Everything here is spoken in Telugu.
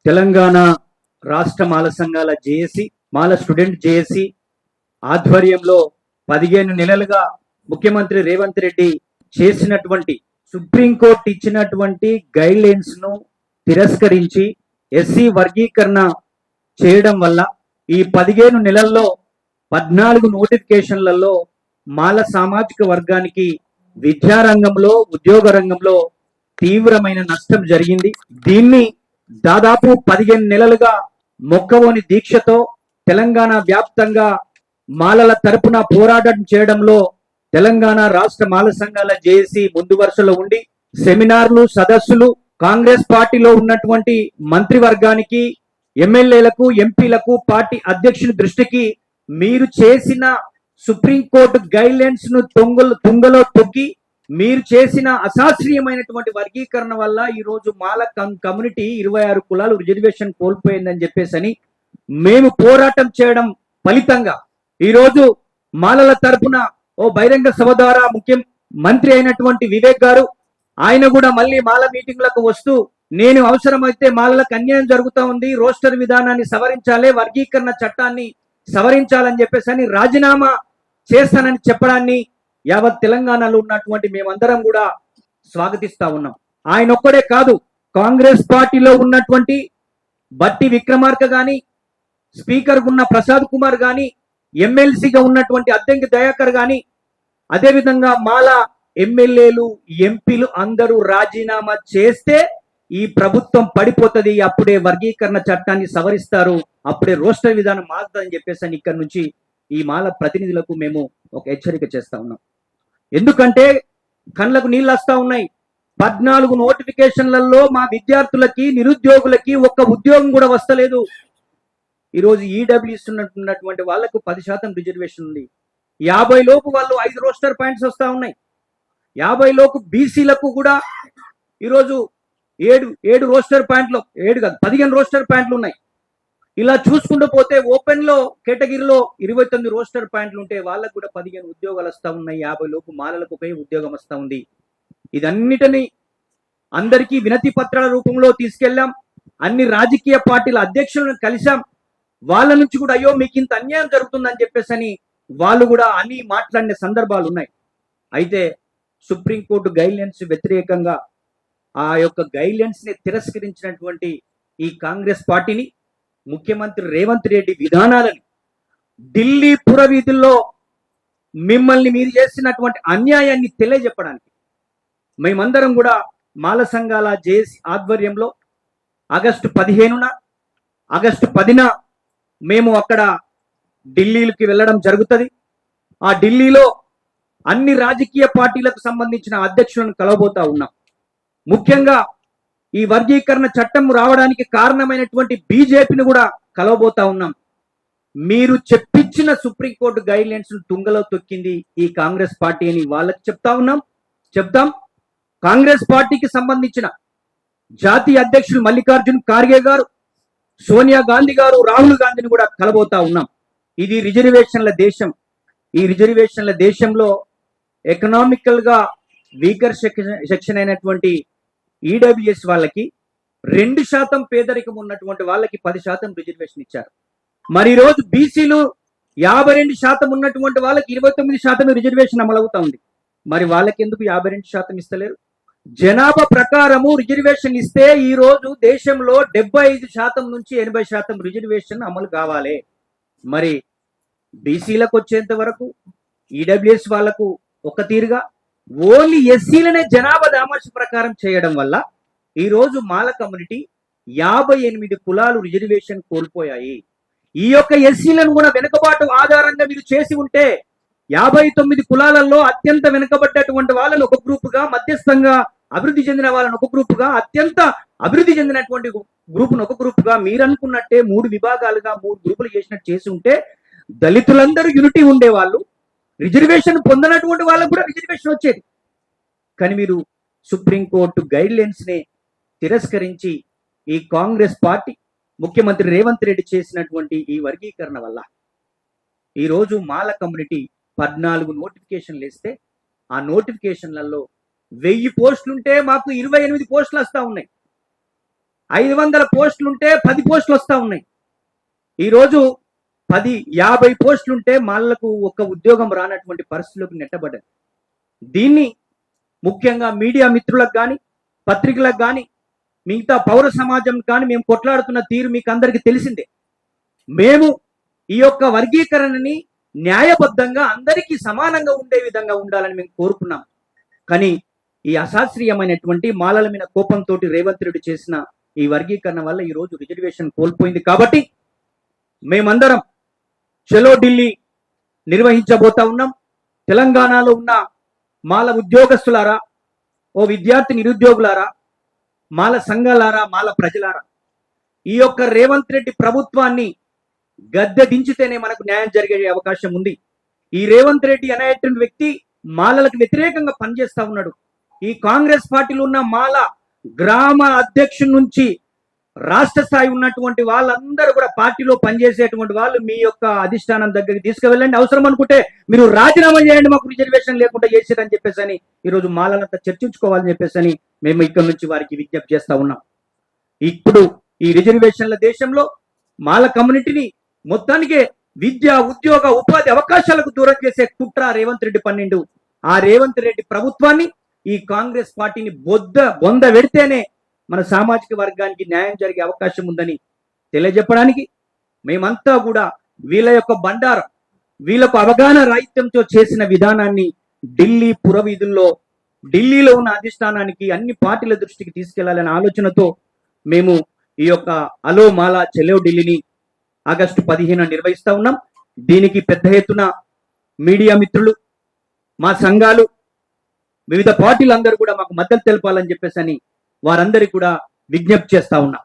తెలంగాణ రాష్ట్ర మాల సంఘాల జేఏసీ, మాల స్టూడెంట్ జేఏసీ ఆధ్వర్యంలో 15 నెలలుగా ముఖ్యమంత్రి రేవంత్ రెడ్డి చేసినటువంటి సుప్రీంకోర్టు ఇచ్చినటువంటి గైడ్ లైన్స్ ను తిరస్కరించి ఎస్సీ వర్గీకరణ చేయడం వల్ల ఈ 15 నెలల్లో 14 నోటిఫికేషన్లలో మాల సామాజిక వర్గానికి విద్యారంగంలో, ఉద్యోగ రంగంలో తీవ్రమైన నష్టం జరిగింది. దీన్ని దాదాపు 15 నెలలుగా మొక్కవోని దీక్షతో తెలంగాణ వ్యాప్తంగా మాలల తరపున పోరాటం చేయడంలో తెలంగాణ రాష్ట్ర మాల సంఘాల జేఏసీ ముందు వరుసలో ఉండి సెమినార్లు, సదస్సులు, కాంగ్రెస్ పార్టీలో ఉన్నటువంటి మంత్రివర్గానికి, ఎమ్మెల్యేలకు, ఎంపీలకు, పార్టీ అధ్యక్షుని దృష్టికి మీరు చేసిన సుప్రీంకోర్టు గైడ్ లైన్స్ ను తుంగలో తొక్కి మీరు చేసిన అశాస్త్రీయమైనటువంటి వర్గీకరణ వల్ల ఈ రోజు మాల కమ్యూనిటీ 26 కులాలు రిజర్వేషన్ కోల్పోయిందని చెప్పేసి మేము పోరాటం చేయడం ఫలితంగా ఈ రోజు మాలల తరపున ఓ బహిరంగ సభ ద్వారా మంత్రి అయినటువంటి వివేక్ గారు ఆయన కూడా మళ్ళీ మాల మీటింగ్లకు వస్తూ నేను అవసరమైతే మాలలకు అన్యాయం జరుగుతూ ఉంది, రోస్టర్ విధానాన్ని సవరించాలి, వర్గీకరణ చట్టాన్ని సవరించాలని చెప్పేసి రాజీనామా చేస్తానని చెప్పడాన్ని యావత్ తెలంగాణలో ఉన్నటువంటి మేమందరం కూడా స్వాగతిస్తా ఉన్నాం. ఆయన ఒక్కడే కాదు, కాంగ్రెస్ పార్టీలో ఉన్నటువంటి బట్టి విక్రమార్క గాని, స్పీకర్ ఉన్న ప్రసాద్ కుమార్ గాని, ఎమ్మెల్సీగా ఉన్నటువంటి అద్దంకి దయాకర్ గాని, అదేవిధంగా మాల ఎమ్మెల్యేలు, ఎంపీలు అందరూ రాజీనామా చేస్తే ఈ ప్రభుత్వం పడిపోతుంది, అప్పుడే వర్గీకరణ చట్టాన్ని సవరిస్తారు, అప్పుడే రోస్టర్ విధానం మారుతుందని చెప్పేసి ఇక్కడ నుంచి ఈ మాల ప్రతినిధులకు మేము ఒక హెచ్చరిక చేస్తా ఉన్నాం. ఎందుకంటే కళ్ళకు నీళ్ళు వస్తా ఉన్నాయి. 14 నోటిఫికేషన్లలో మా విద్యార్థులకి, నిరుద్యోగులకి ఒక్క ఉద్యోగం కూడా వస్తలేదు. ఈరోజు ఈడబ్ల్యూఎస్ ఉన్నటువంటి వాళ్ళకు 10% రిజర్వేషన్ ఉంది. 50 లోపు వాళ్ళు 5 రోస్టర్ పాయింట్స్ వస్తా ఉన్నాయి. 50 లోపు బీసీలకు కూడా ఈరోజు 7 రోస్టర్ పాయింట్లు, 7 కాదు 15 రోస్టర్ పాయింట్లు ఉన్నాయి. ఇలా చూసుకుంటూ పోతే ఓపెన్ లో కేటగిరీలో 29 రోస్టర్ పాయింట్లు ఉంటే వాళ్ళకు కూడా 15 ఉద్యోగాలు వస్తా ఉన్నాయి. 50 లోపు మాలలకు ఒకే ఉద్యోగం వస్తా ఉంది. ఇదన్నిటినీ అందరికీ వినతి పత్రాల రూపంలో తీసుకెళ్ళాం. అన్ని రాజకీయ పార్టీల అధ్యక్షులను కలిసాం. వాళ్ళ నుంచి కూడా అయ్యో మీకు ఇంత అన్యాయం జరుగుతుందని చెప్పేసి వాళ్ళు కూడా అని మాట్లాడిన సందర్భాలు ఉన్నాయి. అయితే సుప్రీంకోర్టు గైడ్ లైన్స్ వ్యతిరేకంగా ఆ యొక్క గైడ్ లైన్స్ ని తిరస్కరించినటువంటి ఈ కాంగ్రెస్ పార్టీని, ముఖ్యమంత్రి రేవంత్ రెడ్డి విధానాలని ఢిల్లీ పురవీధుల్లో మిమ్మల్ని మీరు చేసినటువంటి అన్యాయాన్ని తెలియజెప్పడానికి మేమందరం కూడా మాల సంఘాల జేఏసీ ఆధ్వర్యంలో ఆగస్టు 15న, ఆగస్టు 10న మేము అక్కడ ఢిల్లీకి వెళ్ళడం జరుగుతుంది. ఆ ఢిల్లీలో అన్ని రాజకీయ పార్టీలకు సంబంధించిన అధ్యక్షులను కలవబోతా ఉన్నాం. ముఖ్యంగా ఈ వర్గీకరణ చట్టం రావడానికి కారణమైనటువంటి బీజేపీని కూడా కలవబోతా ఉన్నాం. మీరు చెప్పించిన సుప్రీంకోర్టు గైడ్ లైన్స్ తుంగలో తొక్కింది ఈ కాంగ్రెస్ పార్టీ అని వాళ్ళకి చెప్తాం. కాంగ్రెస్ పార్టీకి సంబంధించిన జాతీయ అధ్యక్షులు మల్లికార్జున్ ఖార్గే గారు, సోనియా గాంధీ గారు, రాహుల్ గాంధీని కూడా కలబోతా ఉన్నాం. ఇది రిజర్వేషన్ల దేశం. ఈ రిజర్వేషన్ల దేశంలో ఎకనామికల్ గా వీకర్ సెక్షన్ అయినటువంటి ఈడబ్ల్యూఎస్ వాళ్ళకి 2% పేదరికం ఉన్నటువంటి వాళ్ళకి 10% రిజర్వేషన్ ఇచ్చారు. మరి ఈ రోజు బీసీలు 52% ఉన్నటువంటి వాళ్ళకి 29% రిజర్వేషన్ అమలవుతా ఉంది. మరి వాళ్ళకి ఎందుకు 52% ఇస్తలేరు? జనాభా ప్రకారము రిజర్వేషన్ ఇస్తే ఈ రోజు దేశంలో 75% నుంచి 80% రిజర్వేషన్ అమలు కావాలి. మరి బీసీలకు వచ్చేంత వరకు ఈడబ్ల్యూఎస్ వాళ్లకు ఒక తీరుగా, ఓన్లీ ఎస్సీలనే జనాభా దామాష ప్రకారం చేయడం వల్ల ఈ రోజు మాల కమ్యూనిటీ 58 కులాలు రిజర్వేషన్ కోల్పోయాయి. ఈ యొక్క ఎస్సీలను కూడా వెనుకబాటు ఆధారంగా మీరు చేసి ఉంటే 59 కులాలలో అత్యంత వెనుకబడ్డటువంటి వాళ్ళని ఒక గ్రూపుగా, మధ్యస్థంగా అభివృద్ధి చెందిన వాళ్ళని ఒక గ్రూపుగా, అత్యంత అభివృద్ధి చెందినటువంటి గ్రూపును ఒక గ్రూపుగా, మీరు అనుకున్నట్టే 3 విభాగాలుగా 3 గ్రూపులు చేసి ఉంటే దళితులందరూ యూనిటీ ఉండేవాళ్ళు, రిజర్వేషన్ పొందనటువంటి వాళ్ళకు కూడా రిజర్వేషన్ వచ్చేది. కానీ మీరు సుప్రీంకోర్టు గైడ్ లైన్స్ ని తిరస్కరించి ఈ కాంగ్రెస్ పార్టీ, ముఖ్యమంత్రి రేవంత్ రెడ్డి చేసినటువంటి ఈ వర్గీకరణ వల్ల ఈరోజు మాల కమ్యూనిటీ 14 నోటిఫికేషన్లు ఇస్తే ఆ నోటిఫికేషన్లలో 1000 పోస్టులుంటే మాకు 28 పోస్టులు వస్తా ఉన్నాయి. 500 పోస్టులుంటే 10 పోస్టులు వస్తా ఉన్నాయి. ఈరోజు 50 పోస్టులుంటే మాలకు ఒక్క ఉద్యోగం రానటువంటి పరిస్థితులకు నెట్టబడ్డారు. దీన్ని ముఖ్యంగా మీడియా మిత్రులకు కానీ, పత్రికలకు కానీ, మిగతా పౌర సమాజం కానీ మేము కొట్లాడుతున్న తీరు మీకు అందరికీ తెలిసిందే. మేము ఈ యొక్క వర్గీకరణని న్యాయబద్ధంగా అందరికీ సమానంగా ఉండే విధంగా ఉండాలని మేము కోరుకున్నాం. కానీ ఈ అశాస్త్రీయమైనటువంటి మాలల మీద కోపంతో రేవంత్ రెడ్డి చేసిన ఈ వర్గీకరణ వల్ల ఈ రోజు రిజర్వేషన్ కోల్పోయింది. కాబట్టి మేమందరం చలో ఢిల్లీ నిర్వహించబోతా ఉన్నాం. తెలంగాణలో ఉన్న మాల ఉద్యోగస్తులారా, ఓ విద్యార్థి నిరుద్యోగులారా, మాల సంఘాలారా, మాల ప్రజలారా, ఈ యొక్క రేవంత్ రెడ్డి ప్రభుత్వాన్ని గద్దె దించితేనే మనకు న్యాయం జరిగే అవకాశం ఉంది. ఈ రేవంత్ రెడ్డి అనేటువంటి వ్యక్తి మాలలకు వ్యతిరేకంగా పనిచేస్తా ఉన్నాడు. ఈ కాంగ్రెస్ పార్టీలో ఉన్న మాల గ్రామ అధ్యక్షుడి నుంచి రాష్ట్ర స్థాయి ఉన్నటువంటి వాళ్ళందరూ కూడా పార్టీలో పనిచేసేటువంటి వాళ్ళు మీ యొక్క అధిష్టానం దగ్గరికి తీసుకువెళ్ళండి. అవసరం అనుకుంటే మీరు రాజీనామా చేయండి, మాకు రిజర్వేషన్ లేకుండా చేసేదని చెప్పేసి ఈరోజు మాలలంతా చర్చించుకోవాలని చెప్పేసి మేము ఇక్కడ నుంచి వారికి విజ్ఞప్తి చేస్తా ఉన్నాం. ఇప్పుడు ఈ రిజర్వేషన్ల దేశంలో మాల కమ్యూనిటీని మొత్తానికే విద్య, ఉద్యోగ, ఉపాధి అవకాశాలకు దూరం చేసే కుట్ర రేవంత్ రెడ్డి పన్నెండు. ఆ రేవంత్ రెడ్డి ప్రభుత్వాన్ని, ఈ కాంగ్రెస్ పార్టీని బొంద పెడితేనే మన సామాజిక వర్గానికి న్యాయం జరిగే అవకాశం ఉందని తెలియజెప్పడానికి మేమంతా కూడా వీళ్ళ యొక్క బండారం, వీళ్ళకు అవగాహన రాహిత్యంతో చేసిన విధానాన్ని ఢిల్లీ పురవీధుల్లో, ఢిల్లీలో ఉన్న అధిష్టానానికి, అన్ని పార్టీల దృష్టికి తీసుకెళ్లాలనే ఆలోచనతో మేము ఈ యొక్క అలో మాలా చెలో ఢిల్లీని ఆగస్టు 15 నిర్వహిస్తా ఉన్నాం. దీనికి పెద్ద ఎత్తున మీడియా మిత్రులు, మా సంఘాలు, వివిధ పార్టీలందరూ కూడా మాకు మద్దతు తెలపాలని చెప్పేసి వారందరికీ కూడా విజ్ఞప్తి చేస్తా ఉన్నాం.